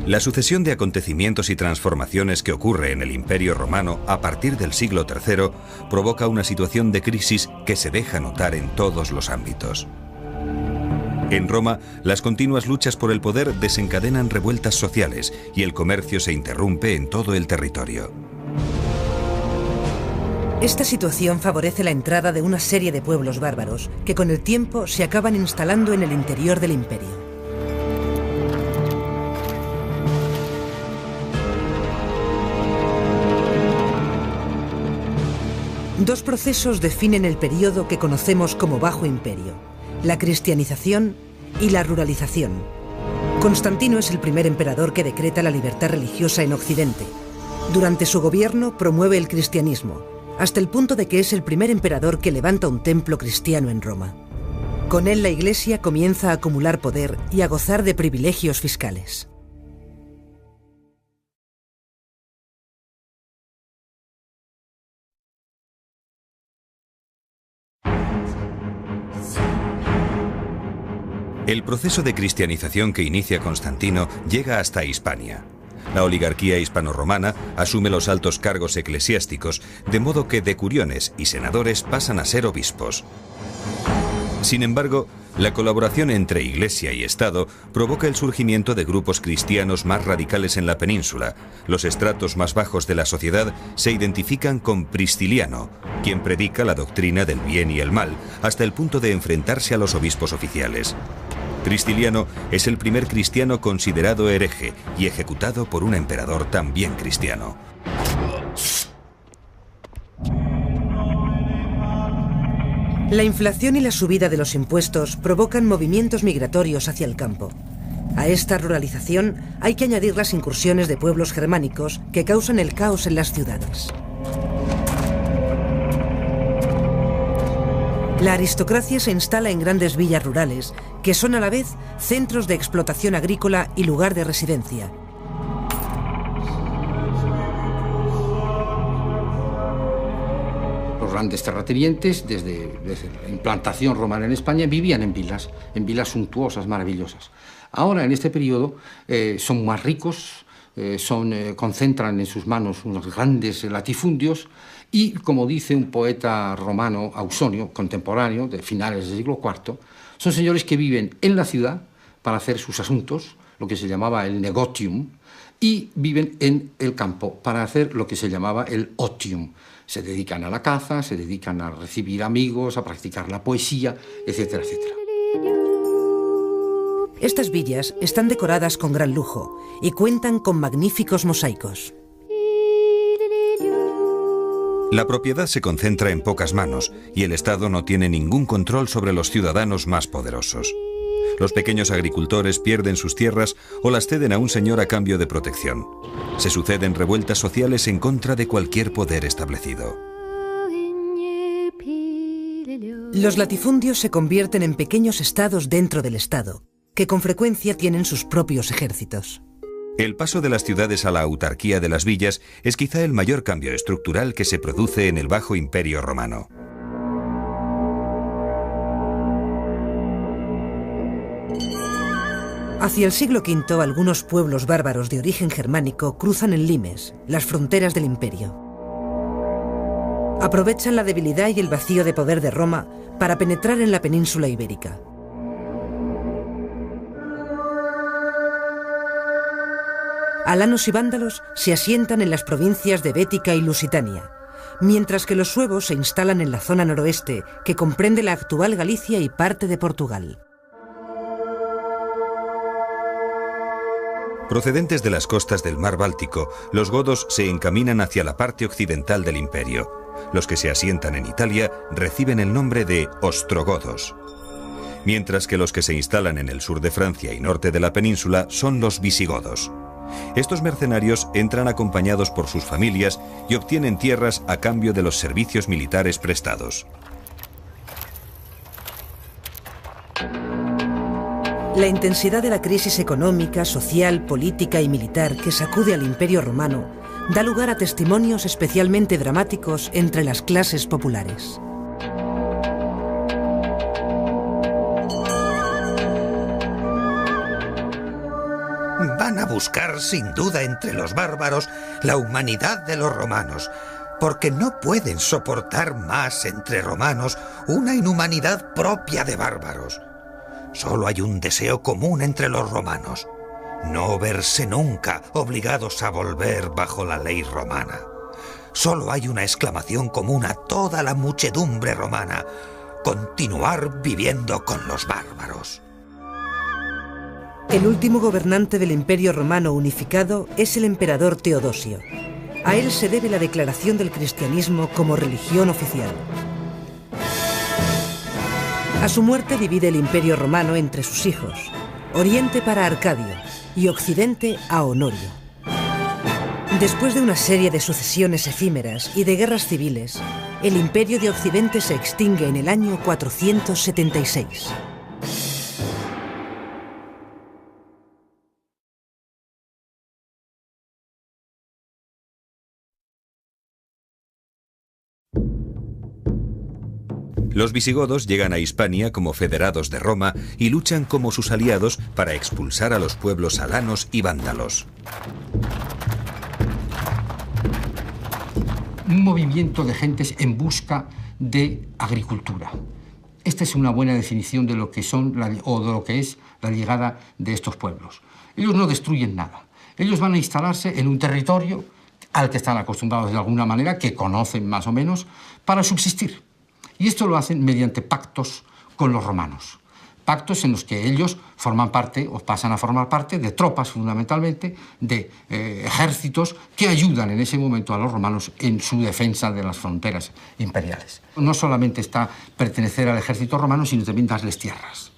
La sucesión de acontecimientos y transformaciones que ocurre en el Imperio Romano a partir del siglo III provoca una situación de crisis que se deja notar en todos los ámbitos. En Roma, las continuas luchas por el poder desencadenan revueltas sociales y el comercio se interrumpe en todo el territorio. Esta situación favorece la entrada de una serie de pueblos bárbaros que con el tiempo se acaban instalando en el interior del imperio. Dos procesos definen el periodo que conocemos como Bajo Imperio: la cristianización y la ruralización. Constantino es el primer emperador que decreta la libertad religiosa en Occidente. Durante su gobierno promueve el cristianismo, hasta el punto de que es el primer emperador que levanta un templo cristiano en Roma. Con él la Iglesia comienza a acumular poder y a gozar de privilegios fiscales. El proceso de cristianización que inicia Constantino llega hasta Hispania. La oligarquía hispano-romana asume los altos cargos eclesiásticos, de modo que decuriones y senadores pasan a ser obispos. Sin embargo, la colaboración entre Iglesia y Estado provoca el surgimiento de grupos cristianos más radicales en la península. Los estratos más bajos de la sociedad se identifican con Pristiliano, quien predica la doctrina del bien y el mal, hasta el punto de enfrentarse a los obispos oficiales. Pristiliano es el primer cristiano considerado hereje y ejecutado por un emperador también cristiano. La inflación y la subida de los impuestos provocan movimientos migratorios hacia el campo. A esta ruralización hay que añadir las incursiones de pueblos germánicos que causan el caos en las ciudades. La aristocracia se instala en grandes villas rurales, que son a la vez centros de explotación agrícola y lugar de residencia. Los grandes terratenientes, desde la implantación romana en España, vivían en vilas suntuosas, maravillosas. Ahora, en este periodo, son más ricos, concentran en sus manos unos grandes latifundios y, como dice un poeta romano, Ausonio, contemporáneo, de finales del siglo IV, son señores que viven en la ciudad para hacer sus asuntos, lo que se llamaba el negotium, y viven en el campo para hacer lo que se llamaba el otium. Se dedican a la caza, se dedican a recibir amigos, a practicar la poesía, etcétera, etcétera. Estas villas están decoradas con gran lujo y cuentan con magníficos mosaicos. La propiedad se concentra en pocas manos y el Estado no tiene ningún control sobre los ciudadanos más poderosos. Los pequeños agricultores pierden sus tierras o las ceden a un señor a cambio de protección. Se suceden revueltas sociales en contra de cualquier poder establecido. Los latifundios se convierten en pequeños estados dentro del Estado, que con frecuencia tienen sus propios ejércitos. El paso de las ciudades a la autarquía de las villas es quizá el mayor cambio estructural que se produce en el Bajo Imperio Romano. Hacia el siglo V, algunos pueblos bárbaros de origen germánico cruzan el limes, las fronteras del imperio. Aprovechan la debilidad y el vacío de poder de Roma para penetrar en la península ibérica. Alanos y vándalos se asientan en las provincias de Bética y Lusitania, mientras que los suevos se instalan en la zona noroeste, que comprende la actual Galicia y parte de Portugal. Procedentes de las costas del mar Báltico, los godos se encaminan hacia la parte occidental del imperio. Los que se asientan en Italia reciben el nombre de ostrogodos, mientras que los que se instalan en el sur de Francia y norte de la península son los visigodos. Estos mercenarios entran acompañados por sus familias y obtienen tierras a cambio de los servicios militares prestados. La intensidad de la crisis económica, social, política y militar que sacude al Imperio Romano da lugar a testimonios especialmente dramáticos entre las clases populares. Van a buscar sin duda entre los bárbaros la humanidad de los romanos, porque no pueden soportar más entre romanos una inhumanidad propia de bárbaros. Solo hay un deseo común entre los romanos: no verse nunca obligados a volver bajo la ley romana. Solo hay una exclamación común a toda la muchedumbre romana: continuar viviendo con los bárbaros. El último gobernante del Imperio Romano unificado es el emperador Teodosio. A él se debe la declaración del cristianismo como religión oficial. A su muerte divide el Imperio Romano entre sus hijos: Oriente para Arcadio y Occidente a Honorio. Después de una serie de sucesiones efímeras y de guerras civiles, el Imperio de Occidente se extingue en el año 476. Los visigodos llegan a Hispania como federados de Roma y luchan como sus aliados para expulsar a los pueblos alanos y vándalos. Un movimiento de gentes en busca de agricultura. Esta es una buena definición de lo que son o de lo que es la llegada de estos pueblos. Ellos no destruyen nada. Ellos van a instalarse en un territorio al que están acostumbrados de alguna manera, que conocen más o menos, para subsistir. Y esto lo hacen mediante pactos con los romanos. Pactos en los que ellos forman parte, o pasan a formar parte, de tropas fundamentalmente, de ejércitos que ayudan en ese momento a los romanos en su defensa de las fronteras imperiales. No solamente está pertenecer al ejército romano, sino también darles tierras.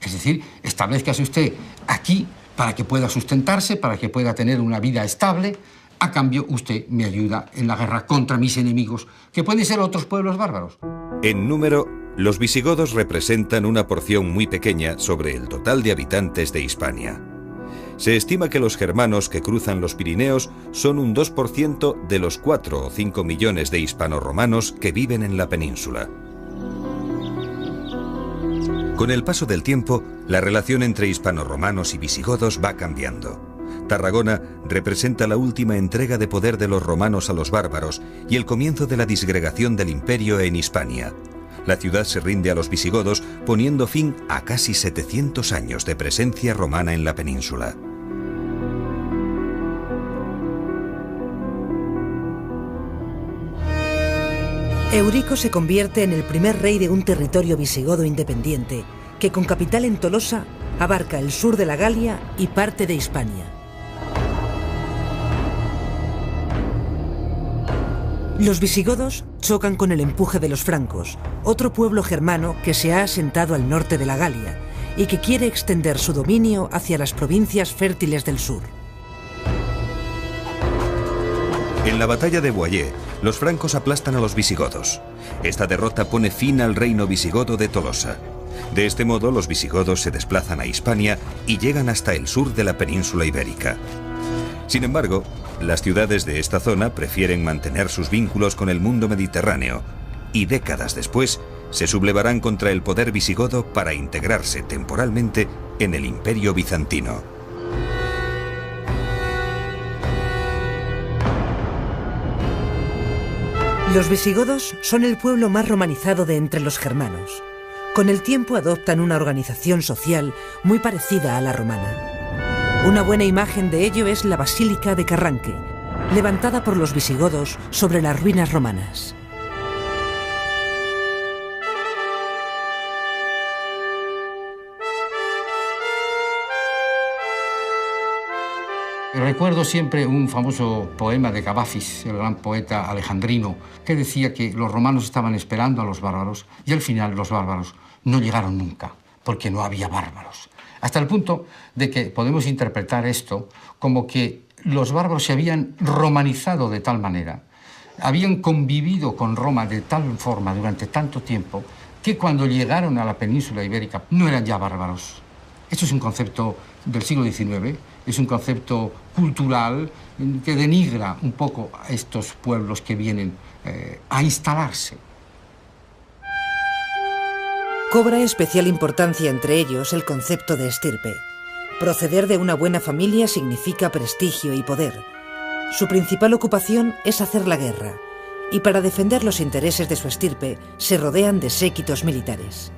Es decir, establezcase usted aquí para que pueda sustentarse, para que pueda tener una vida estable. A cambio, usted me ayuda en la guerra contra mis enemigos, que pueden ser otros pueblos bárbaros. En número, los visigodos representan una porción muy pequeña sobre el total de habitantes de Hispania. Se estima que los germanos que cruzan los Pirineos son un 2% de los 4 o 5 millones de hispanoromanos que viven en la península. Con el paso del tiempo, la relación entre hispanoromanos y visigodos va cambiando. Tarragona representa la última entrega de poder de los romanos a los bárbaros y el comienzo de la disgregación del imperio en Hispania. La ciudad se rinde a los visigodos, poniendo fin a casi 700 años de presencia romana en la península. Eurico se convierte en el primer rey de un territorio visigodo independiente que, con capital en Tolosa, abarca el sur de la Galia y parte de Hispania. Los visigodos chocan con el empuje de los francos, otro pueblo germano que se ha asentado al norte de la Galia y que quiere extender su dominio hacia las provincias fértiles del sur. En la batalla de Boyé, los francos aplastan a los visigodos. Esta derrota pone fin al reino visigodo de Tolosa. De este modo, los visigodos se desplazan a Hispania y llegan hasta el sur de la península ibérica. Sin embargo, las ciudades de esta zona prefieren mantener sus vínculos con el mundo mediterráneo y décadas después se sublevarán contra el poder visigodo para integrarse temporalmente en el Imperio bizantino. Los visigodos son el pueblo más romanizado de entre los germanos. Con el tiempo adoptan una organización social muy parecida a la romana. Una buena imagen de ello es la Basílica de Carranque, levantada por los visigodos sobre las ruinas romanas. Recuerdo siempre un famoso poema de Cavafis, el gran poeta alejandrino, que decía que los romanos estaban esperando a los bárbaros y al final los bárbaros no llegaron nunca, porque no había bárbaros. Hasta el punto de que podemos interpretar esto como que los bárbaros se habían romanizado de tal manera, habían convivido con Roma de tal forma durante tanto tiempo, que cuando llegaron a la península ibérica no eran ya bárbaros. Esto es un concepto del siglo XIX, es un concepto cultural que denigra un poco a estos pueblos que vienen a instalarse. Cobra especial importancia entre ellos el concepto de estirpe. Proceder de una buena familia significa prestigio y poder. Su principal ocupación es hacer la guerra, y para defender los intereses de su estirpe se rodean de séquitos militares.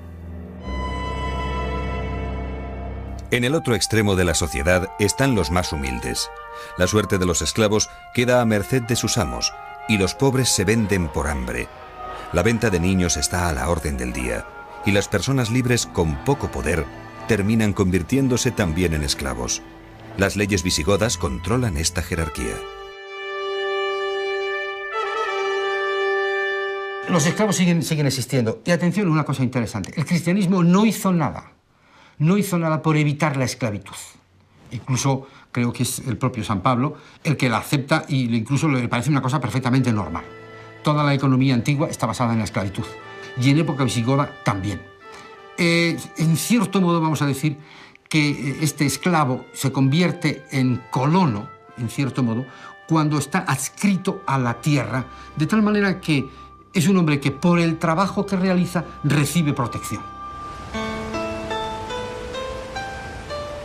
En el otro extremo de la sociedad están los más humildes. La suerte de los esclavos queda a merced de sus amos, y los pobres se venden por hambre. La venta de niños está a la orden del día, y las personas libres con poco poder terminan convirtiéndose también en esclavos. Las leyes visigodas controlan esta jerarquía. Los esclavos siguen existiendo. Y atención, una cosa interesante. El cristianismo no hizo nada por evitar la esclavitud. Incluso creo que es el propio San Pablo el que la acepta y incluso le parece una cosa perfectamente normal. Toda la economía antigua está basada en la esclavitud. Y en época visigoda también. En cierto modo vamos a decir que este esclavo se convierte en colono, en cierto modo, cuando está adscrito a la tierra, de tal manera que es un hombre que por el trabajo que realiza recibe protección.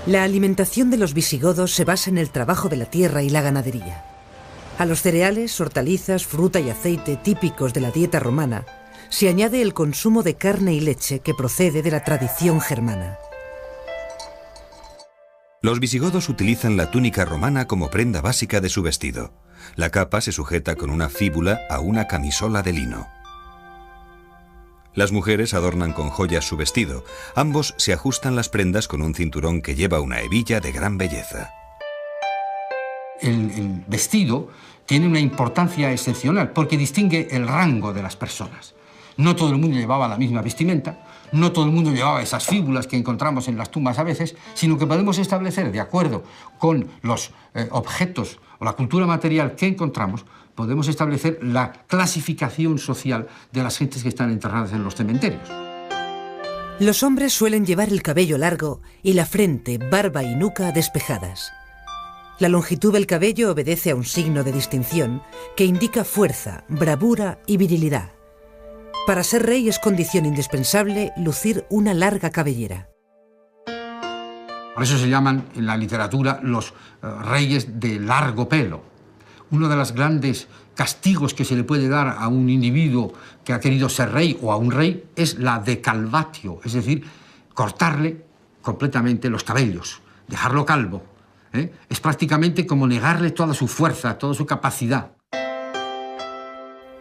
La alimentación de los visigodos se basa en el trabajo de la tierra y la ganadería. A los cereales, hortalizas, fruta y aceite típicos de la dieta romana se añade el consumo de carne y leche que procede de la tradición germana. Los visigodos utilizan la túnica romana como prenda básica de su vestido. La capa se sujeta con una fíbula a una camisola de lino. Las mujeres adornan con joyas su vestido. Ambos se ajustan las prendas con un cinturón que lleva una hebilla de gran belleza. El vestido tiene una importancia excepcional porque distingue el rango de las personas. No todo el mundo llevaba la misma vestimenta, no todo el mundo llevaba esas fíbulas que encontramos en las tumbas a veces, sino que podemos establecer, de acuerdo con los objetos o la cultura material que encontramos, podemos establecer la clasificación social de las gentes que están enterradas en los cementerios. Los hombres suelen llevar el cabello largo y la frente, barba y nuca despejadas. La longitud del cabello obedece a un signo de distinción que indica fuerza, bravura y virilidad. Para ser rey es condición indispensable lucir una larga cabellera. Por eso se llaman en la literatura los reyes de largo pelo. Uno de los grandes castigos que se le puede dar a un individuo que ha querido ser rey o a un rey es la decalvatio, es decir, cortarle completamente los cabellos, dejarlo calvo. Es prácticamente como negarle toda su fuerza, toda su capacidad.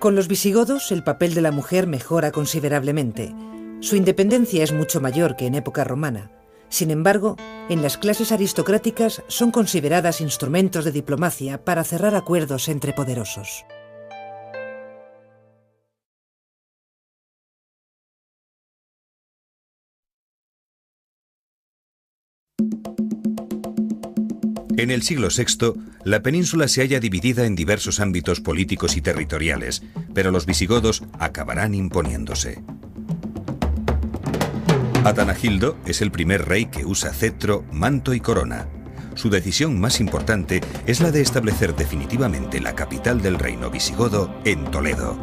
Con los visigodos, el papel de la mujer mejora considerablemente. Su independencia es mucho mayor que en época romana. Sin embargo, en las clases aristocráticas son consideradas instrumentos de diplomacia para cerrar acuerdos entre poderosos. En el siglo VI, la península se halla dividida en diversos ámbitos políticos y territoriales, pero los visigodos acabarán imponiéndose. Atanagildo es el primer rey que usa cetro, manto y corona. Su decisión más importante es la de establecer definitivamente la capital del reino visigodo en Toledo.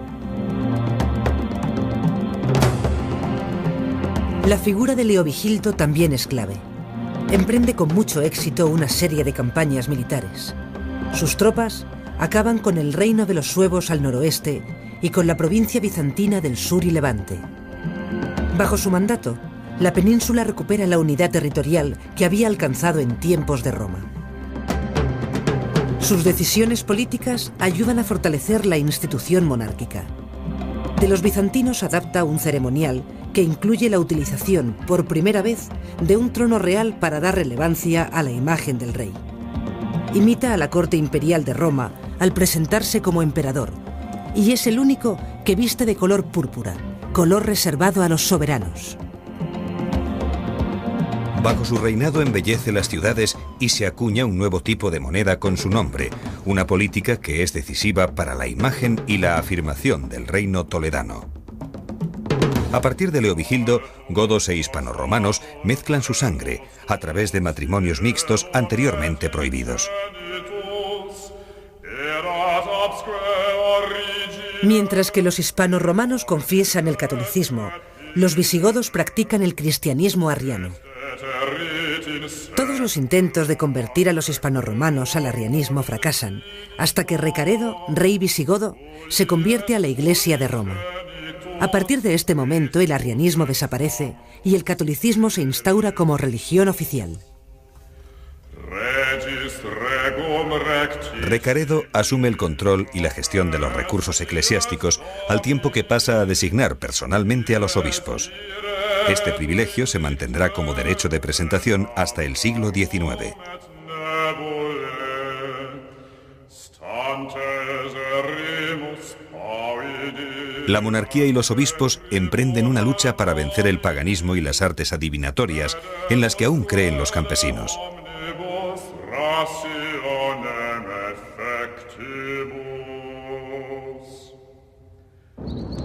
La figura de Leovigildo también es clave. Emprende con mucho éxito una serie de campañas militares. Sus tropas acaban con el reino de los suevos al noroeste y con la provincia bizantina del sur y levante. Bajo su mandato, la península recupera la unidad territorial que había alcanzado en tiempos de Roma. Sus decisiones políticas ayudan a fortalecer la institución monárquica. De los bizantinos adapta un ceremonial que incluye la utilización, por primera vez, de un trono real para dar relevancia a la imagen del rey. Imita a la corte imperial de Roma al presentarse como emperador, y es el único que viste de color púrpura, color reservado a los soberanos. Bajo su reinado embellece las ciudades y se acuña un nuevo tipo de moneda con su nombre, una política que es decisiva para la imagen y la afirmación del reino toledano. A partir de Leovigildo, godos e hispanoromanos mezclan su sangre a través de matrimonios mixtos anteriormente prohibidos. Mientras que los hispanoromanos confiesan el catolicismo, los visigodos practican el cristianismo arriano. Todos los intentos de convertir a los hispanoromanos al arrianismo fracasan, hasta que Recaredo, rey visigodo, se convierte a la Iglesia de Roma. A partir de este momento el arrianismo desaparece y el catolicismo se instaura como religión oficial. Recaredo asume el control y la gestión de los recursos eclesiásticos al tiempo que pasa a designar personalmente a los obispos. Este privilegio se mantendrá como derecho de presentación hasta el siglo XIX. La monarquía y los obispos emprenden una lucha para vencer el paganismo y las artes adivinatorias en las que aún creen los campesinos.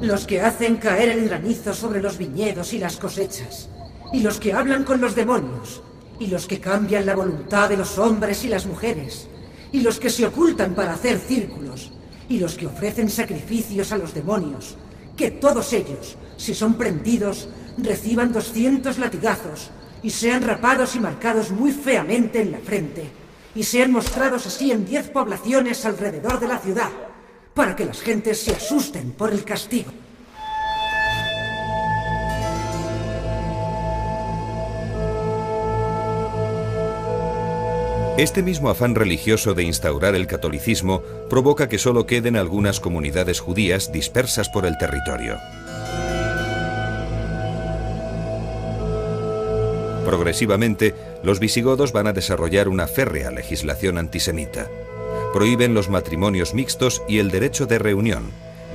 Los que hacen caer el granizo sobre los viñedos y las cosechas, y los que hablan con los demonios, y los que cambian la voluntad de los hombres y las mujeres, y los que se ocultan para hacer círculos, y los que ofrecen sacrificios a los demonios, que todos ellos, si son prendidos, reciban 200 latigazos, y sean rapados y marcados muy feamente en la frente, y sean mostrados así en 10 poblaciones alrededor de la ciudad, para que las gentes se asusten por el castigo. Este mismo afán religioso de instaurar el catolicismo provoca que solo queden algunas comunidades judías dispersas por el territorio. Progresivamente, los visigodos van a desarrollar una férrea legislación antisemita. Prohíben los matrimonios mixtos y el derecho de reunión,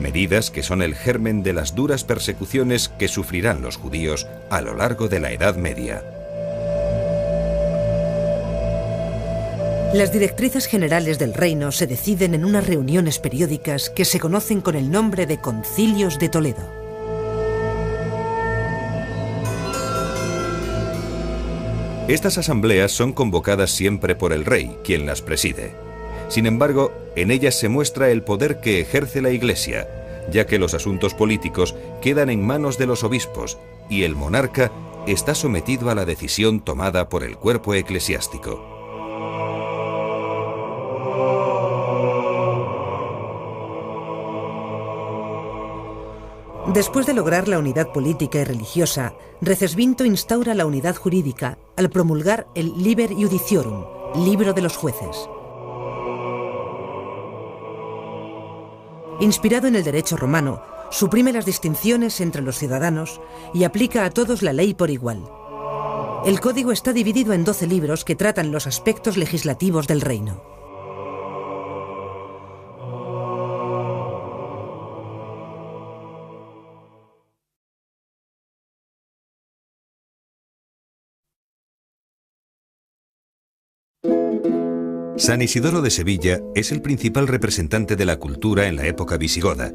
medidas que son el germen de las duras persecuciones que sufrirán los judíos a lo largo de la Edad Media. Las directrices generales del reino se deciden en unas reuniones periódicas que se conocen con el nombre de Concilios de Toledo. Estas asambleas son convocadas siempre por el rey, quien las preside. Sin embargo, en ellas se muestra el poder que ejerce la Iglesia, ya que los asuntos políticos quedan en manos de los obispos y el monarca está sometido a la decisión tomada por el cuerpo eclesiástico. Después de lograr la unidad política y religiosa, Recesvinto instaura la unidad jurídica al promulgar el Liber Judiciorum, libro de los jueces. Inspirado en el derecho romano, suprime las distinciones entre los ciudadanos y aplica a todos la ley por igual. El código está dividido en 12 libros que tratan los aspectos legislativos del reino. San Isidoro de Sevilla es el principal representante de la cultura en la época visigoda.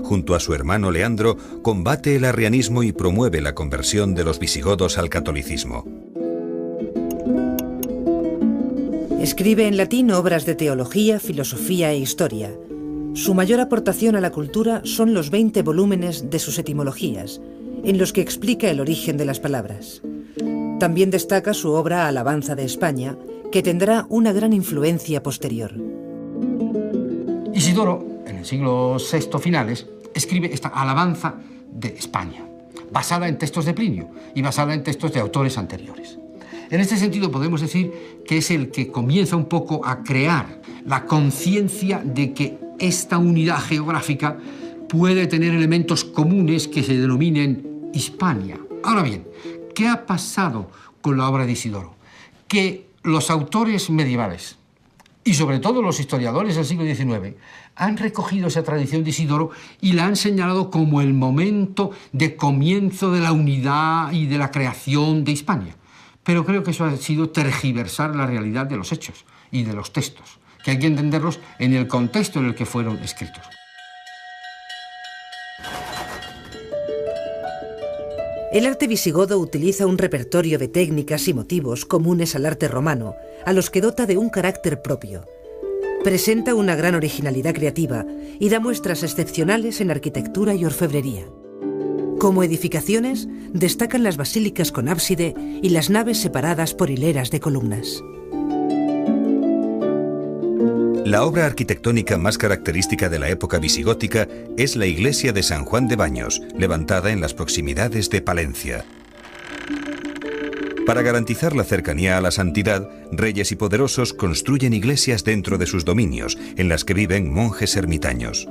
Junto a su hermano Leandro, combate el arrianismo y promueve la conversión de los visigodos al catolicismo. Escribe en latín obras de teología, filosofía e historia. Su mayor aportación a la cultura son los 20 volúmenes de sus etimologías, en los que explica el origen de las palabras. También destaca su obra Alabanza de España, que tendrá una gran influencia posterior. Isidoro, en el siglo VI finales, escribe esta Alabanza de España, basada en textos de Plinio y basada en textos de autores anteriores. En este sentido podemos decir que es el que comienza un poco a crear la conciencia de que esta unidad geográfica puede tener elementos comunes que se denominen Hispania. Ahora bien, ¿qué ha pasado con la obra de Isidoro? Que los autores medievales, y sobre todo los historiadores del siglo XIX, han recogido esa tradición de Isidoro y la han señalado como el momento de comienzo de la unidad y de la creación de Hispania. Pero creo que eso ha sido tergiversar la realidad de los hechos y de los textos, que hay que entenderlos en el contexto en el que fueron escritos. El arte visigodo utiliza un repertorio de técnicas y motivos comunes al arte romano, a los que dota de un carácter propio. Presenta una gran originalidad creativa y da muestras excepcionales en arquitectura y orfebrería. Como edificaciones, destacan las basílicas con ábside y las naves separadas por hileras de columnas. La obra arquitectónica más característica de la época visigótica es la iglesia de San Juan de Baños, levantada en las proximidades de Palencia. Para garantizar la cercanía a la santidad, reyes y poderosos construyen iglesias dentro de sus dominios, en las que viven monjes ermitaños.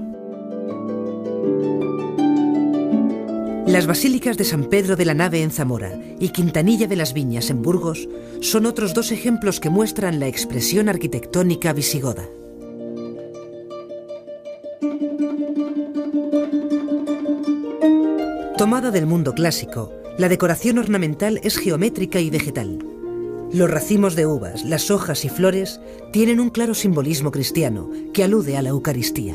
Las basílicas de San Pedro de la Nave en Zamora y Quintanilla de las Viñas en Burgos son otros dos ejemplos que muestran la expresión arquitectónica visigoda. Tomada del mundo clásico, la decoración ornamental es geométrica y vegetal. Los racimos de uvas, las hojas y flores tienen un claro simbolismo cristiano que alude a la Eucaristía.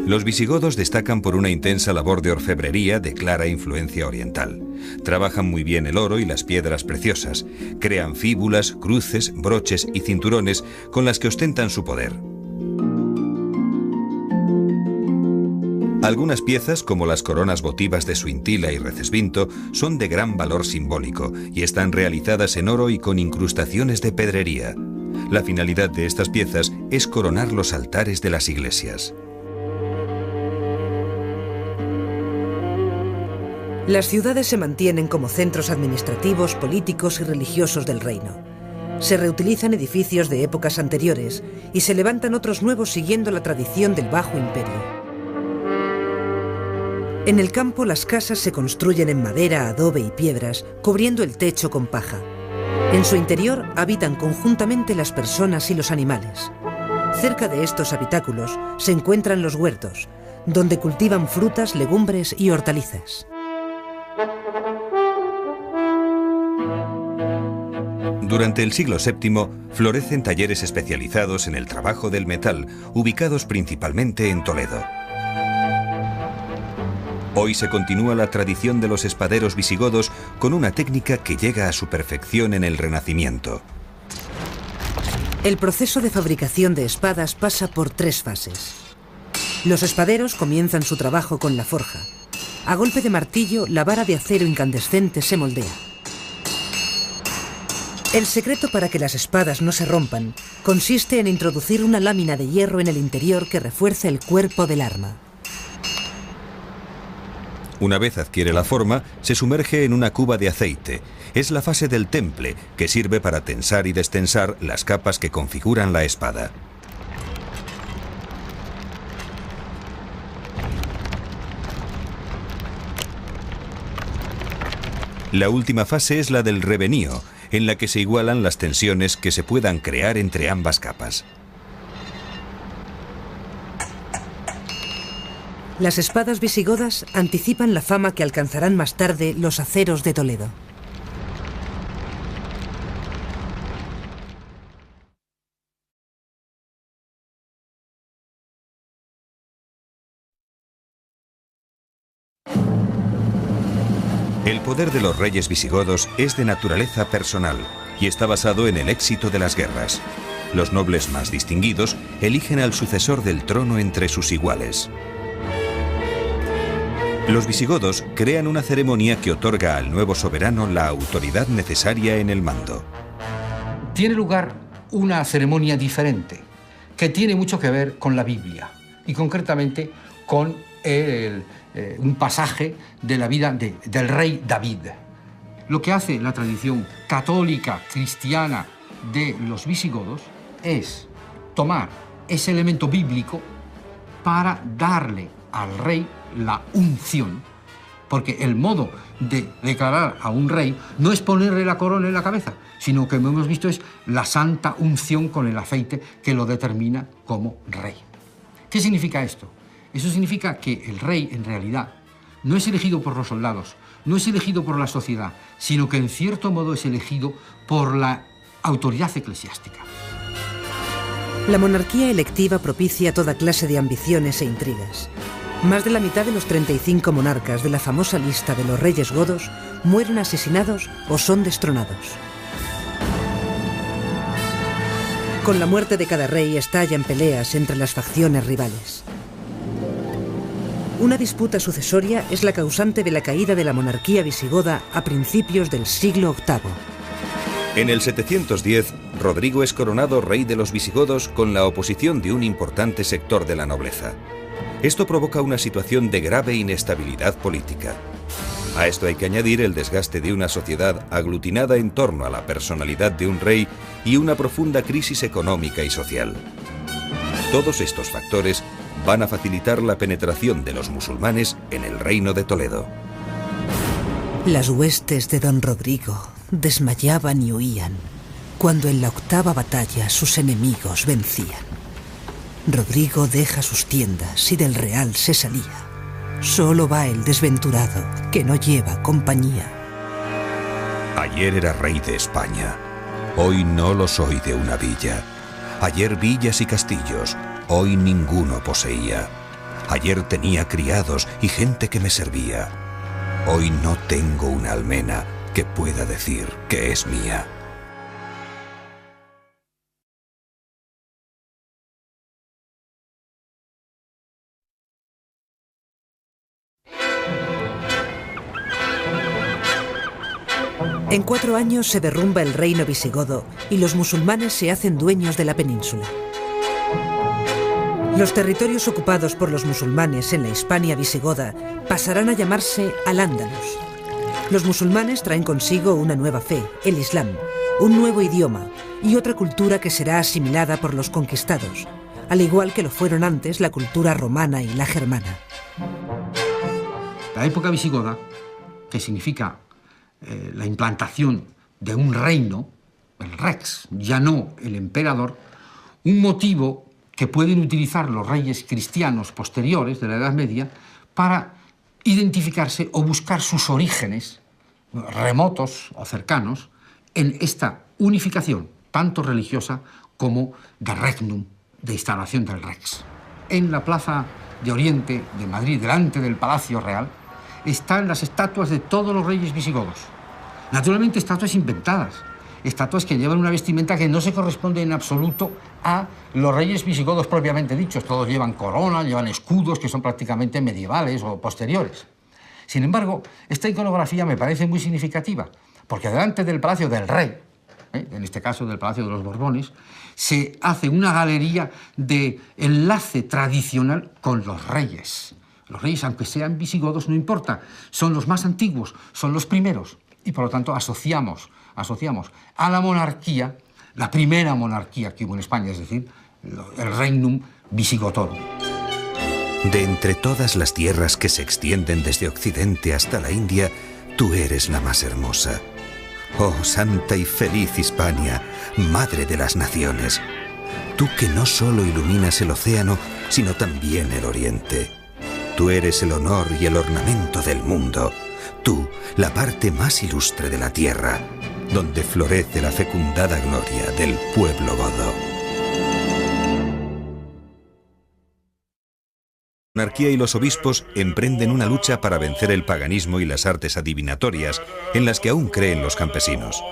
Los visigodos destacan por una intensa labor de orfebrería de clara influencia oriental. Trabajan muy bien el oro y las piedras preciosas. Crean fíbulas, cruces, broches y cinturones con las que ostentan su poder. Algunas piezas, como las coronas votivas de Suintila y Recesvinto, son de gran valor simbólico y están realizadas en oro y con incrustaciones de pedrería. La finalidad de estas piezas es coronar los altares de las iglesias. Las ciudades se mantienen como centros administrativos, políticos y religiosos del reino. Se reutilizan edificios de épocas anteriores y se levantan otros nuevos siguiendo la tradición del Bajo Imperio. En el campo las casas se construyen en madera, adobe y piedras, cubriendo el techo con paja. En su interior habitan conjuntamente las personas y los animales. Cerca de estos habitáculos se encuentran los huertos, donde cultivan frutas, legumbres y hortalizas. Durante el siglo VII florecen talleres especializados en el trabajo del metal, ubicados principalmente en Toledo. Hoy se continúa la tradición de los espaderos visigodos con una técnica que llega a su perfección en el Renacimiento. El proceso de fabricación de espadas pasa por 3 fases. Los espaderos comienzan su trabajo con la forja. A golpe de martillo, la vara de acero incandescente se moldea. El secreto para que las espadas no se rompan consiste en introducir una lámina de hierro en el interior que refuerce el cuerpo del arma. Una vez adquiere la forma, se sumerge en una cuba de aceite. Es la fase del temple, que sirve para tensar y destensar las capas que configuran la espada. La última fase es la del revenío, en la que se igualan las tensiones que se puedan crear entre ambas capas. Las espadas visigodas anticipan la fama que alcanzarán más tarde los aceros de Toledo. El poder de los reyes visigodos es de naturaleza personal y está basado en el éxito de las guerras. Los nobles más distinguidos eligen al sucesor del trono entre sus iguales. Los visigodos crean una ceremonia que otorga al nuevo soberano la autoridad necesaria en el mando. Tiene lugar una ceremonia diferente, que tiene mucho que ver con la Biblia, y concretamente con un pasaje de la vida del rey David. Lo que hace la tradición católica cristiana de los visigodos es tomar ese elemento bíblico para darle al rey la unción, porque el modo de declarar a un rey no es ponerle la corona en la cabeza, sino que, como hemos visto, es la santa unción con el aceite que lo determina como rey. ¿Qué significa esto? Eso significa que el rey, en realidad, no es elegido por los soldados, no es elegido por la sociedad, sino que, en cierto modo, es elegido por la autoridad eclesiástica. La monarquía electiva propicia toda clase de ambiciones e intrigas. Más de la mitad de los 35 monarcas de la famosa lista de los reyes godos mueren asesinados o son destronados. Con la muerte de cada rey estallan peleas entre las facciones rivales. Una disputa sucesoria es la causante de la caída de la monarquía visigoda a principios del siglo VIII. En el 710, Rodrigo es coronado rey de los visigodos con la oposición de un importante sector de la nobleza. Esto provoca una situación de grave inestabilidad política. A esto hay que añadir el desgaste de una sociedad aglutinada en torno a la personalidad de un rey y una profunda crisis económica y social. Todos estos factores van a facilitar la penetración de los musulmanes en el reino de Toledo. Las huestes de don Rodrigo desmayaban y huían cuando en la octava batalla sus enemigos vencían. Rodrigo deja sus tiendas y del real se salía. Solo va el desventurado que no lleva compañía. Ayer era rey de España, hoy no lo soy de una villa. Ayer villas y castillos, hoy ninguno poseía. Ayer tenía criados y gente que me servía. Hoy no tengo una almena que pueda decir que es mía. En 4 años se derrumba el reino visigodo y los musulmanes se hacen dueños de la península. Los territorios ocupados por los musulmanes en la Hispania visigoda pasarán a llamarse Al-Ándalus. Los musulmanes traen consigo una nueva fe, el Islam, un nuevo idioma y otra cultura que será asimilada por los conquistados, al igual que lo fueron antes la cultura romana y la germana. La época visigoda, que significa la implantación de un reino, el rex, ya no el emperador, un motivo que pueden utilizar los reyes cristianos posteriores de la Edad Media para identificarse o buscar sus orígenes remotos o cercanos en esta unificación, tanto religiosa como de regnum, de instalación del rex. En la plaza de Oriente de Madrid, delante del Palacio Real, están las estatuas de todos los reyes visigodos. Naturalmente, estatuas inventadas, estatuas que llevan una vestimenta que no se corresponde en absoluto a los reyes visigodos propiamente dichos. Todos llevan corona, llevan escudos que son prácticamente medievales o posteriores. Sin embargo, esta iconografía me parece muy significativa, porque delante del Palacio del Rey, en este caso del Palacio de los Borbones, se hace una galería de enlace tradicional con los reyes. Los reyes, aunque sean visigodos, no importa, son los más antiguos, son los primeros. Y por lo tanto asociamos a la monarquía, la primera monarquía que hubo en España, es decir, el Regnum Visigotorum. De entre todas las tierras que se extienden desde Occidente hasta la India, tú eres la más hermosa. Oh, santa y feliz Hispania, madre de las naciones. Tú que no solo iluminas el océano, sino también el oriente. Tú eres el honor y el ornamento del mundo. Tú, la parte más ilustre de la tierra, donde florece la fecundada gloria del pueblo godo. La monarquía y los obispos emprenden una lucha para vencer el paganismo y las artes adivinatorias en las que aún creen los campesinos.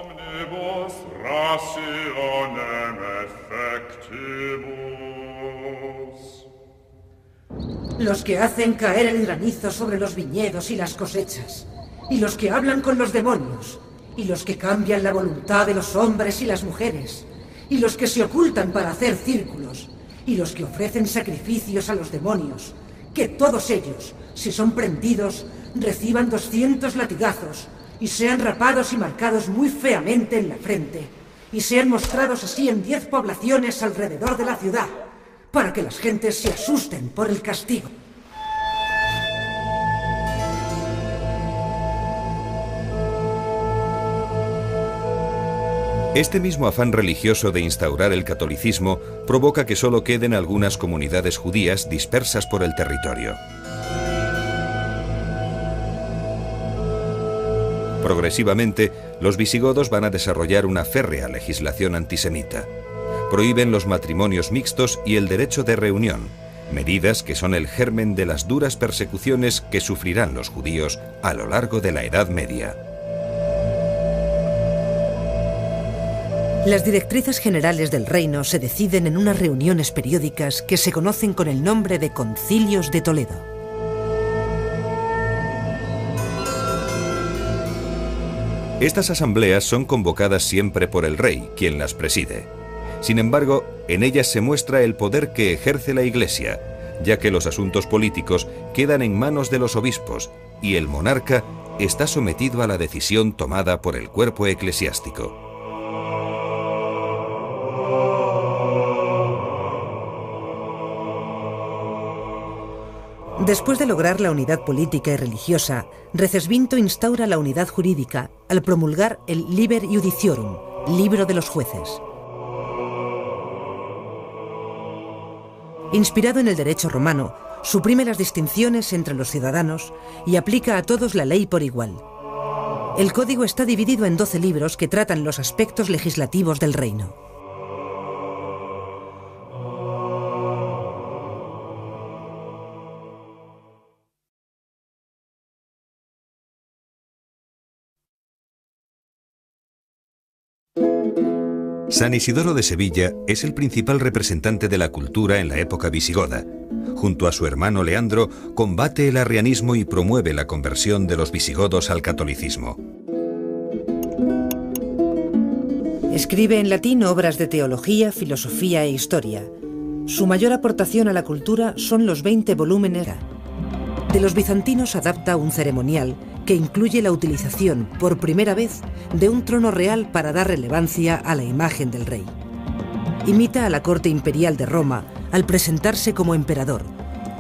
Los que hacen caer el granizo sobre los viñedos y las cosechas, y los que hablan con los demonios, y los que cambian la voluntad de los hombres y las mujeres, y los que se ocultan para hacer círculos, y los que ofrecen sacrificios a los demonios, que todos ellos, si son prendidos, reciban 200 latigazos, y sean rapados y marcados muy feamente en la frente, y sean mostrados así en 10 poblaciones alrededor de la ciudad, para que las gentes se asusten por el castigo. Este mismo afán religioso de instaurar el catolicismo provoca que solo queden algunas comunidades judías dispersas por el territorio. Progresivamente, los visigodos van a desarrollar una férrea legislación antisemita. Prohíben los matrimonios mixtos y el derecho de reunión, medidas que son el germen de las duras persecuciones que sufrirán los judíos a lo largo de la Edad Media. Las directrices generales del reino se deciden en unas reuniones periódicas que se conocen con el nombre de Concilios de Toledo. Estas asambleas son convocadas siempre por el rey, quien las preside. Sin embargo, en ellas se muestra el poder que ejerce la Iglesia, ya que los asuntos políticos quedan en manos de los obispos y el monarca está sometido a la decisión tomada por el cuerpo eclesiástico. Después de lograr la unidad política y religiosa, Recesvinto instaura la unidad jurídica al promulgar el Liber Judiciorum, libro de los jueces. Inspirado en el derecho romano, suprime las distinciones entre los ciudadanos y aplica a todos la ley por igual. El código está dividido en 12 libros que tratan los aspectos legislativos del reino. San Isidoro de Sevilla es el principal representante de la cultura en la época visigoda. Junto a su hermano Leandro, combate el arrianismo y promueve la conversión de los visigodos al catolicismo. Escribe en latín obras de teología, filosofía e historia. Su mayor aportación a la cultura son los 20 volúmenes. De los bizantinos adapta un ceremonial que incluye la utilización, por primera vez, de un trono real para dar relevancia a la imagen del rey. Imita a la corte imperial de Roma al presentarse como emperador,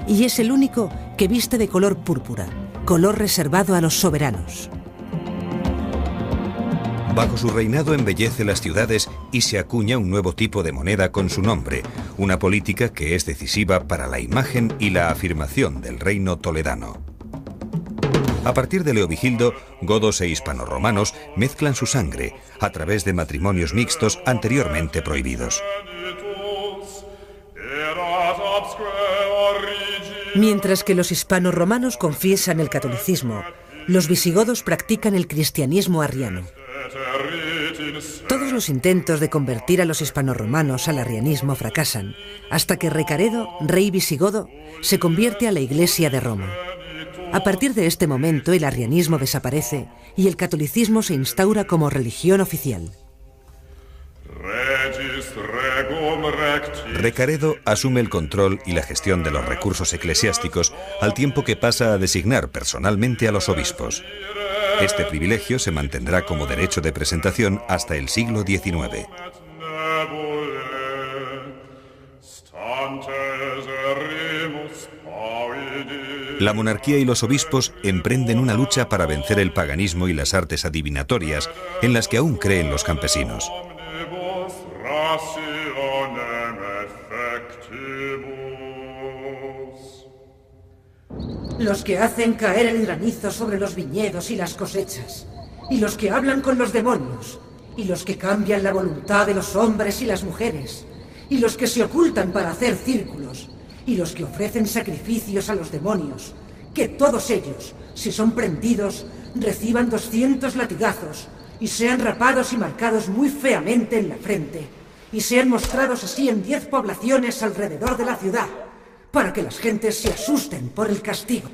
y es el único que viste de color púrpura, color reservado a los soberanos. Bajo su reinado embellece las ciudades y se acuña un nuevo tipo de moneda con su nombre, una política que es decisiva para la imagen y la afirmación del reino toledano. A partir de Leovigildo, godos e hispanorromanos mezclan su sangre a través de matrimonios mixtos anteriormente prohibidos. Mientras que los hispanorromanos confiesan el catolicismo, los visigodos practican el cristianismo arriano. Todos los intentos de convertir a los hispanorromanos al arrianismo fracasan, hasta que Recaredo, rey visigodo, se convierte a la Iglesia de Roma. A partir de este momento el arrianismo desaparece y el catolicismo se instaura como religión oficial. Recaredo asume el control y la gestión de los recursos eclesiásticos al tiempo que pasa a designar personalmente a los obispos. Este privilegio se mantendrá como derecho de presentación hasta el siglo XIX. La monarquía y los obispos emprenden una lucha para vencer el paganismo y las artes adivinatorias en las que aún creen los campesinos. Los que hacen caer el granizo sobre los viñedos y las cosechas, y los que hablan con los demonios, y los que cambian la voluntad de los hombres y las mujeres, y los que se ocultan para hacer círculos, y los que ofrecen sacrificios a los demonios, que todos ellos, si son prendidos, reciban 200 latigazos, y sean rapados y marcados muy feamente en la frente, y sean mostrados así en 10 poblaciones alrededor de la ciudad, para que las gentes se asusten por el castigo.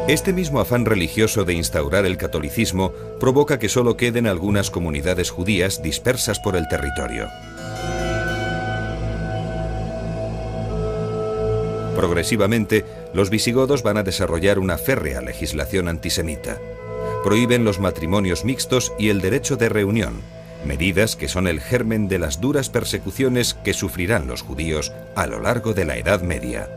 Este mismo afán religioso de instaurar el catolicismo provoca que solo queden algunas comunidades judías dispersas por el territorio. Progresivamente, los visigodos van a desarrollar una férrea legislación antisemita. Prohíben los matrimonios mixtos y el derecho de reunión, medidas que son el germen de las duras persecuciones que sufrirán los judíos a lo largo de la Edad Media.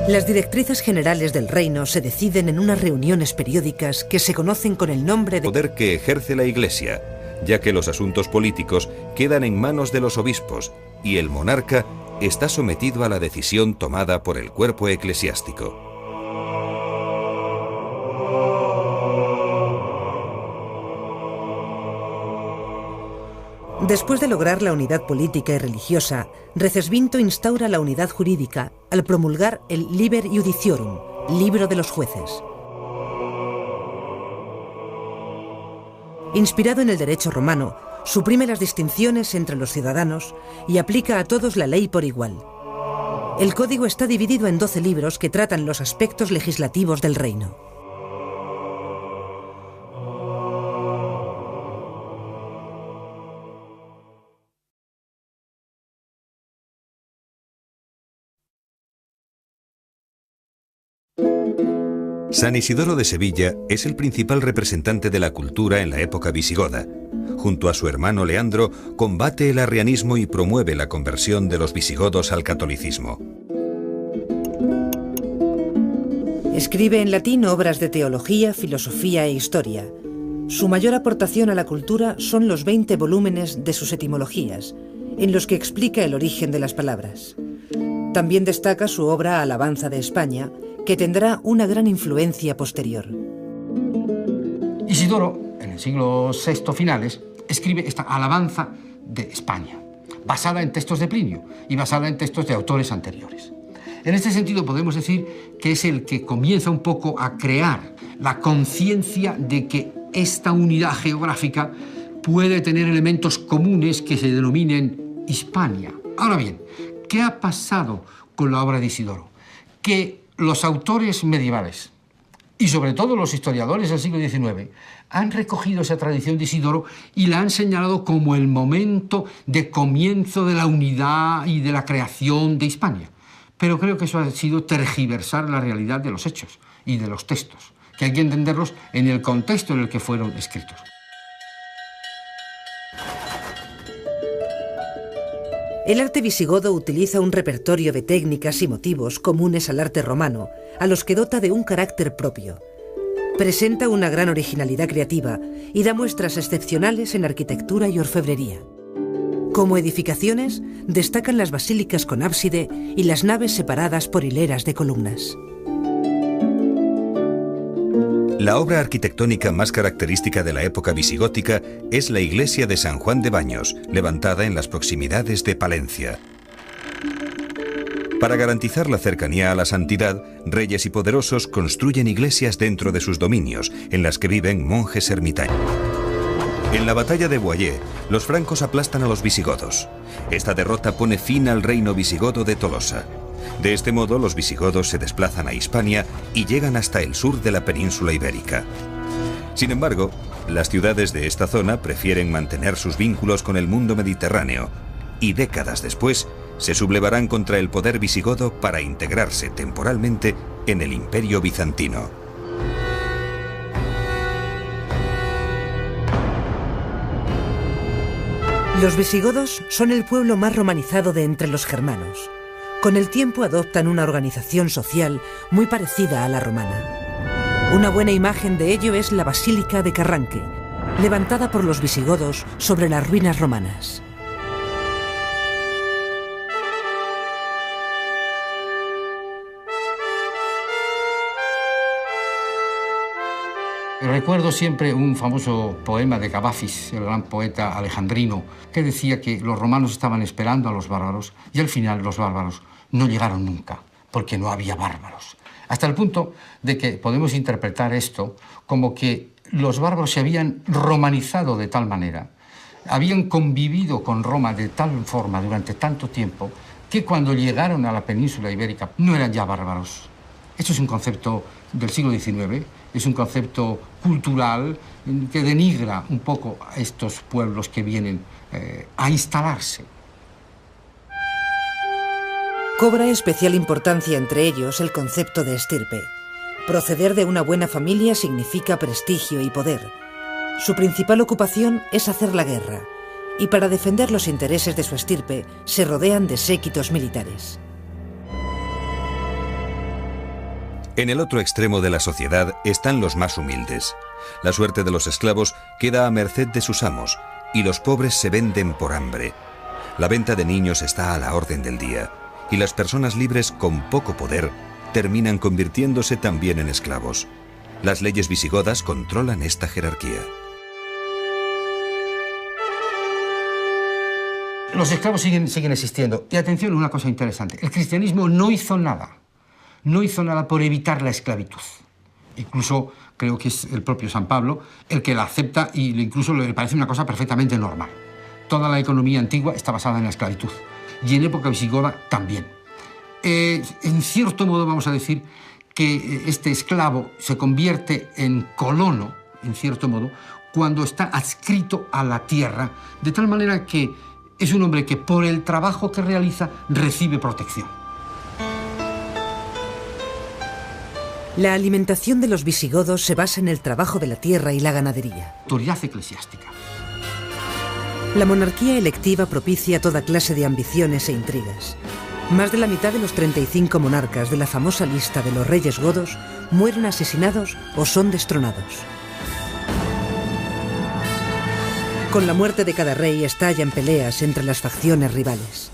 Las directrices generales del reino se deciden en unas reuniones periódicas que se conocen con el nombre de poder que ejerce la Iglesia, ya que los asuntos políticos quedan en manos de los obispos y el monarca está sometido a la decisión tomada por el cuerpo eclesiástico. Después de lograr la unidad política y religiosa, Recesvinto instaura la unidad jurídica al promulgar el Liber Judiciorum, libro de los jueces. Inspirado en el derecho romano, suprime las distinciones entre los ciudadanos y aplica a todos la ley por igual. El código está dividido en 12 libros que tratan los aspectos legislativos del reino. San Isidoro de Sevilla es el principal representante de la cultura en la época visigoda. Junto a su hermano Leandro, combate el arrianismo y promueve la conversión de los visigodos al catolicismo. Escribe en latín obras de teología, filosofía e historia. Su mayor aportación a la cultura son los 20 volúmenes de sus etimologías, en los que explica el origen de las palabras. También destaca su obra Alabanza de España, que tendrá una gran influencia posterior. Isidoro, en el siglo VI finales, escribe esta Alabanza de España, basada en textos de Plinio y basada en textos de autores anteriores. En este sentido podemos decir que es el que comienza un poco a crear la conciencia de que esta unidad geográfica puede tener elementos comunes que se denominen Hispania. Ahora bien, ¿qué ha pasado con la obra de Isidoro? Que los autores medievales, y sobre todo los historiadores del siglo XIX, han recogido esa tradición de Isidoro y la han señalado como el momento de comienzo de la unidad y de la creación de Hispania. Pero creo que eso ha sido tergiversar la realidad de los hechos y de los textos, que hay que entenderlos en el contexto en el que fueron escritos. El arte visigodo utiliza un repertorio de técnicas y motivos comunes al arte romano, a los que dota de un carácter propio. Presenta una gran originalidad creativa y da muestras excepcionales en arquitectura y orfebrería. Como edificaciones, destacan las basílicas con ábside y las naves separadas por hileras de columnas. La obra arquitectónica más característica de la época visigótica es la iglesia de San Juan de Baños, levantada en las proximidades de Palencia. Para garantizar la cercanía a la santidad, reyes y poderosos construyen iglesias dentro de sus dominios, en las que viven monjes ermitaños. En la batalla de Boyé, los francos aplastan a los visigodos. Esta derrota pone fin al reino visigodo de Tolosa. De este modo, los visigodos se desplazan a Hispania y llegan hasta el sur de la península ibérica. Sin embargo, las ciudades de esta zona prefieren mantener sus vínculos con el mundo mediterráneo y décadas después se sublevarán contra el poder visigodo para integrarse temporalmente en el Imperio bizantino. Los visigodos son el pueblo más romanizado de entre los germanos. Con el tiempo adoptan una organización social muy parecida a la romana. Una buena imagen de ello es la Basílica de Carranque, levantada por los visigodos sobre las ruinas romanas. Recuerdo siempre un famoso poema de Cavafis, el gran poeta alejandrino, que decía que los romanos estaban esperando a los bárbaros y al final los bárbaros no llegaron nunca, porque no había bárbaros. Hasta el punto de que podemos interpretar esto como que los bárbaros se habían romanizado de tal manera, habían convivido con Roma de tal forma durante tanto tiempo, que cuando llegaron a la península ibérica no eran ya bárbaros. Esto es un concepto del siglo XIX, es un concepto cultural que denigra un poco a estos pueblos que vienen a instalarse. Cobra especial importancia entre ellos el concepto de estirpe. Proceder de una buena familia significa prestigio y poder. Su principal ocupación es hacer la guerra, y para defender los intereses de su estirpe se rodean de séquitos militares. En el otro extremo de la sociedad están los más humildes. La suerte de los esclavos queda a merced de sus amos, y los pobres se venden por hambre. La venta de niños está a la orden del día, y las personas libres con poco poder terminan convirtiéndose también en esclavos. Las leyes visigodas controlan esta jerarquía. Los esclavos siguen existiendo. Y atención, una cosa interesante. El cristianismo no hizo nada por evitar la esclavitud. Incluso creo que es el propio San Pablo el que la acepta y incluso le parece una cosa perfectamente normal. Toda la economía antigua está basada en la esclavitud. Y en época visigoda también. En cierto modo vamos a decir que este esclavo se convierte en colono, en cierto modo, cuando está adscrito a la tierra, de tal manera que es un hombre que por el trabajo que realiza recibe protección. La alimentación de los visigodos se basa en el trabajo de la tierra y la ganadería. Autoridad eclesiástica. La monarquía electiva propicia toda clase de ambiciones e intrigas. Más de la mitad de los 35 monarcas de la famosa lista de los reyes godos mueren asesinados o son destronados. Con la muerte de cada rey estallan peleas entre las facciones rivales.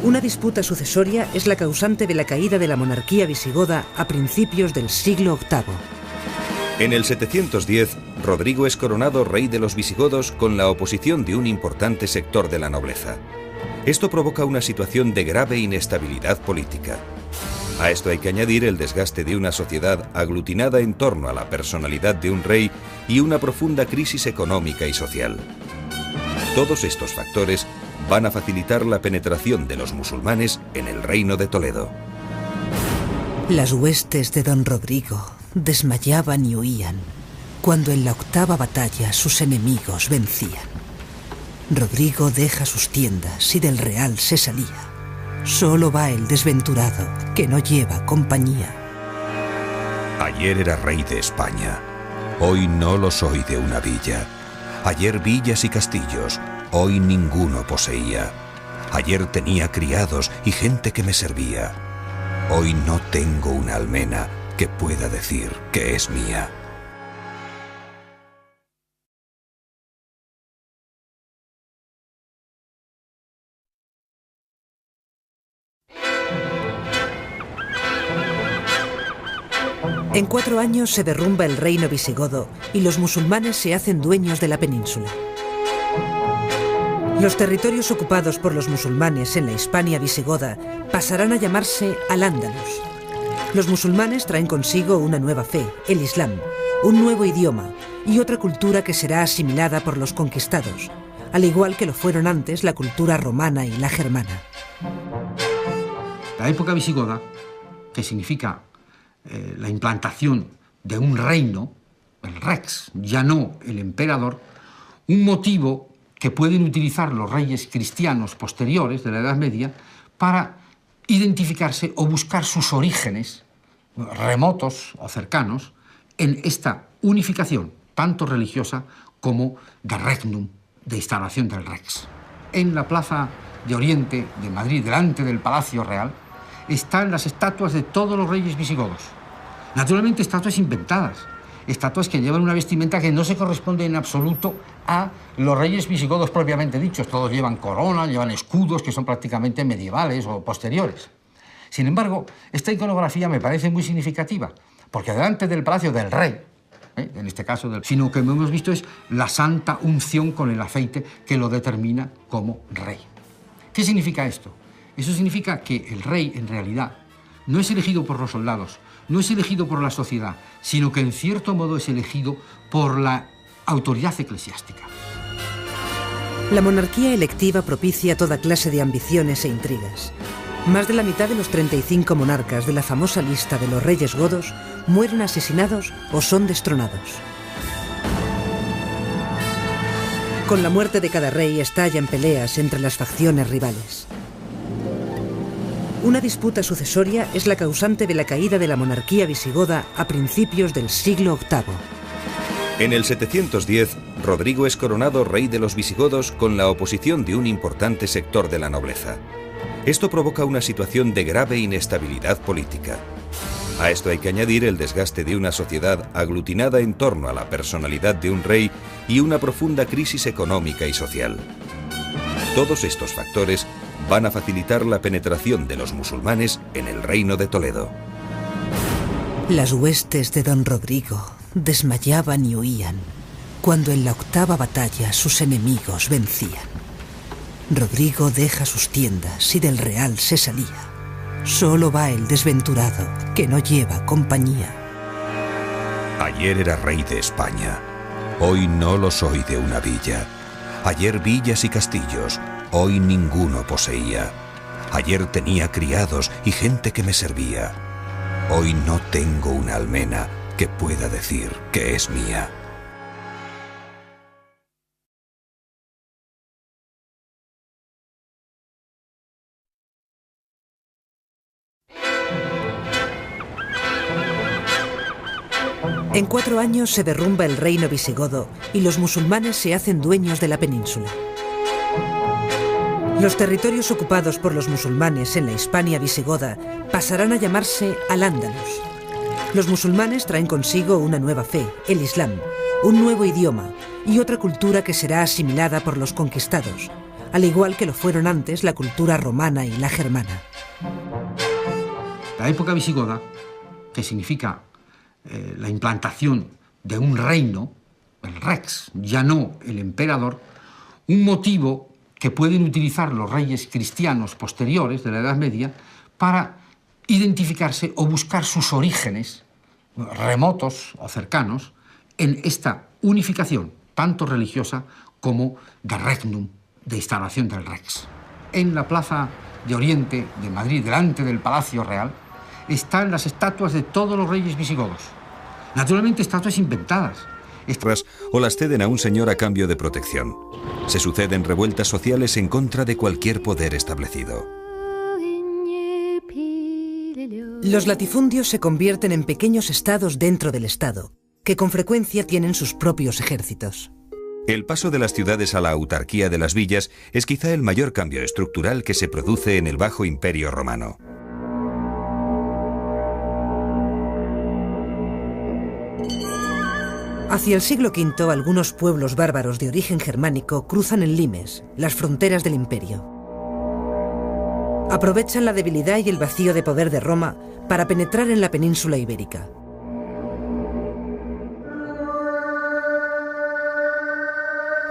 Una disputa sucesoria es la causante de la caída de la monarquía visigoda a principios del siglo VIII. En el 710, Rodrigo es coronado rey de los visigodos con la oposición de un importante sector de la nobleza. Esto provoca una situación de grave inestabilidad política. A esto hay que añadir el desgaste de una sociedad aglutinada en torno a la personalidad de un rey y una profunda crisis económica y social. Todos estos factores van a facilitar la penetración de los musulmanes en el reino de Toledo. Las huestes de don Rodrigo desmayaban y huían cuando en la octava batalla sus enemigos vencían. Rodrigo deja sus tiendas y del real se salía. Solo va el desventurado que no lleva compañía. Ayer era rey de España, hoy no lo soy de una villa. Ayer villas y castillos, hoy ninguno poseía. Ayer tenía criados y gente que me servía. Hoy no tengo una almena que pueda decir que es mía. En 4 años se derrumba el reino visigodo y los musulmanes se hacen dueños de la península. Los territorios ocupados por los musulmanes en la Hispania visigoda pasarán a llamarse Al-Ándalus. Los musulmanes traen consigo una nueva fe, el Islam, un nuevo idioma y otra cultura que será asimilada por los conquistados, al igual que lo fueron antes la cultura romana y la germana. La época visigoda, que significa la implantación de un reino, el rex, ya no el emperador, un motivo que pueden utilizar los reyes cristianos posteriores de la Edad Media para identificarse o buscar sus orígenes remotos o cercanos en esta unificación, tanto religiosa como de regnum, de instalación del rex. En la plaza de Oriente de Madrid, delante del Palacio Real, están las estatuas de todos los reyes visigodos. Naturalmente, estatuas inventadas, estatuas que llevan una vestimenta que no se corresponde en absoluto a los reyes visigodos propiamente dichos. Todos llevan corona, llevan escudos que son prácticamente medievales o posteriores. Sin embargo, esta iconografía me parece muy significativa, porque delante del palacio del rey, en este caso, sino que hemos visto es la santa unción con el aceite que lo determina como rey. ¿Qué significa esto? Eso significa que el rey, en realidad, no es elegido por los soldados, no es elegido por la sociedad, sino que en cierto modo es elegido por la autoridad eclesiástica. La monarquía electiva propicia toda clase de ambiciones e intrigas. Más de la mitad de los 35 monarcas de la famosa lista de los reyes godos mueren asesinados o son destronados. Con la muerte de cada rey estallan peleas entre las facciones rivales. Una disputa sucesoria es la causante de la caída de la monarquía visigoda a principios del siglo VIII. En el 710, Rodrigo es coronado rey de los visigodos con la oposición de un importante sector de la nobleza. Esto provoca una situación de grave inestabilidad política. A esto hay que añadir el desgaste de una sociedad aglutinada en torno a la personalidad de un rey y una profunda crisis económica y social. Todos estos factores van a facilitar la penetración de los musulmanes en el reino de Toledo. Las huestes de don Rodrigo desmayaban y huían cuando en la octava batalla sus enemigos vencían. Rodrigo deja sus tiendas y del real se salía. Solo va el desventurado que no lleva compañía. Ayer era rey de España, hoy no lo soy de una villa. Ayer villas y castillos, hoy ninguno poseía. Ayer tenía criados y gente que me servía. Hoy no tengo una almena que pueda decir que es mía. En 4 años se derrumba el reino visigodo y los musulmanes se hacen dueños de la península. Los territorios ocupados por los musulmanes en la Hispania visigoda pasarán a llamarse Al-Ándalus. Los musulmanes traen consigo una nueva fe, el Islam, un nuevo idioma y otra cultura que será asimilada por los conquistados, al igual que lo fueron antes la cultura romana y la germana. La época visigoda, que significa la implantación de un reino, el rex, ya no el emperador, un motivo que pueden utilizar los reyes cristianos posteriores de la Edad Media para identificarse o buscar sus orígenes remotos o cercanos en esta unificación, tanto religiosa como de regnum, de instalación del rex. En la plaza de Oriente de Madrid, delante del Palacio Real, están las estatuas de todos los reyes visigodos. Naturalmente, estatuas inventadas. O las ceden a un señor a cambio de protección. Se suceden revueltas sociales en contra de cualquier poder establecido. Los latifundios se convierten en pequeños estados dentro del Estado, que con frecuencia tienen sus propios ejércitos. El paso de las ciudades a la autarquía de las villas es quizá el mayor cambio estructural que se produce en el Bajo Imperio Romano. Hacia el siglo V, algunos pueblos bárbaros de origen germánico cruzan el limes, las fronteras del imperio. Aprovechan la debilidad y el vacío de poder de Roma para penetrar en la península ibérica.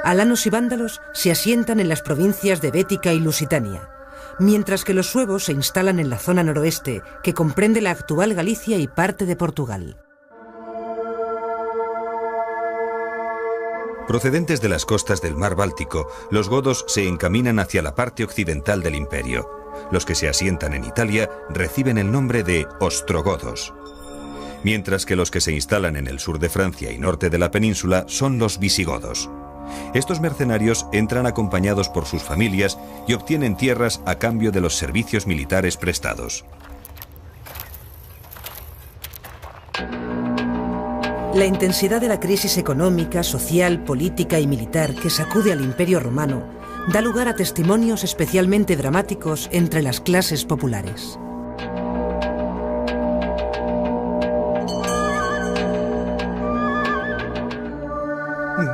Alanos y vándalos se asientan en las provincias de Bética y Lusitania, mientras que los suevos se instalan en la zona noroeste, que comprende la actual Galicia y parte de Portugal. Procedentes de las costas del mar Báltico, los godos se encaminan hacia la parte occidental del imperio. Los que se asientan en Italia reciben el nombre de ostrogodos, mientras que los que se instalan en el sur de Francia y norte de la península son los visigodos. Estos mercenarios entran acompañados por sus familias y obtienen tierras a cambio de los servicios militares prestados. La intensidad de la crisis económica, social, política y militar que sacude al Imperio Romano da lugar a testimonios especialmente dramáticos entre las clases populares.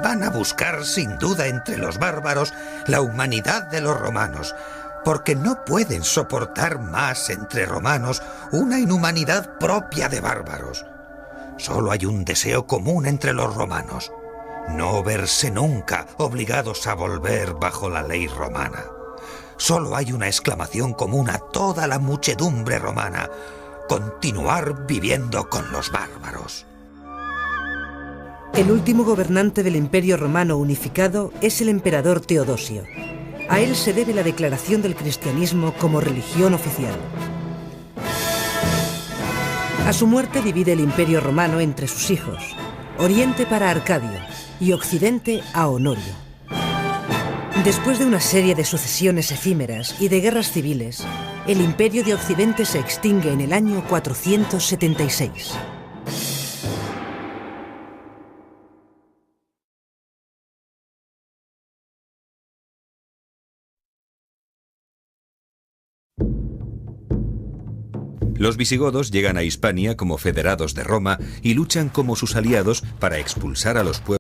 Van a buscar sin duda entre los bárbaros la humanidad de los romanos, porque no pueden soportar más entre romanos una inhumanidad propia de bárbaros. Solo hay un deseo común entre los romanos: no verse nunca obligados a volver bajo la ley romana. Solo hay una exclamación común a toda la muchedumbre romana: continuar viviendo con los bárbaros. El último gobernante del Imperio Romano unificado es el emperador Teodosio. A él se debe la declaración del cristianismo como religión oficial. A su muerte divide el Imperio Romano entre sus hijos, Oriente para Arcadio y Occidente a Honorio. Después de una serie de sucesiones efímeras y de guerras civiles, el Imperio de Occidente se extingue en el año 476. Los visigodos llegan a Hispania como federados de Roma y luchan como sus aliados para expulsar a los pueblos